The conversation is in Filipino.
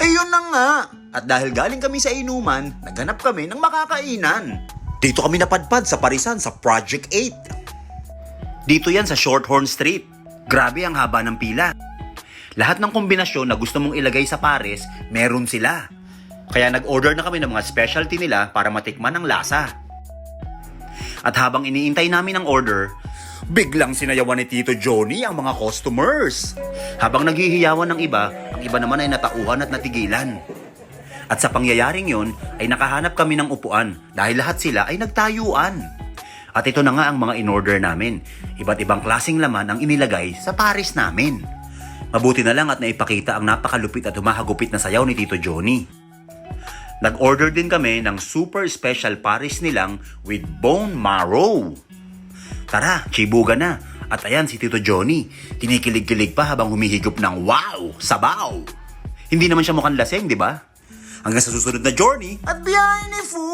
Ayun na nga. At dahil galing kami sa inuman, naghanap kami ng makakainan. Dito kami napadpad sa Parisan sa Project 8. Dito yan sa Shorthorn Street. Grabe ang haba ng pila. Lahat ng kombinasyon na gusto mong ilagay sa pares, meron sila. Kaya nag-order na kami ng mga specialty nila para matikman ang lasa. At habang iniintay namin ang order, biglang sinayawan ni Tito Johnny ang mga customers. Habang naghihiyawan ng iba, ang iba naman ay natauhan at natigilan. At sa pangyayaring yon ay nakahanap kami ng upuan dahil lahat sila ay nagtayuan. At ito na nga ang mga in-order namin. Iba't ibang klaseng laman ang inilagay sa pares namin. Mabuti na lang at naipakita ang napakalupit at humahagupit na sayaw ni Tito Johnny. Nag-order din kami ng super special pares nilang with bone marrow. Tara, chibuga na. At ayan si Tito Johnny, kinikilig-kilig pa habang humihigop ng wow, sabaw. Hindi naman siya mukhang laseng, di ba? Hanggang sa susunod na journey at biyahe ni Fu!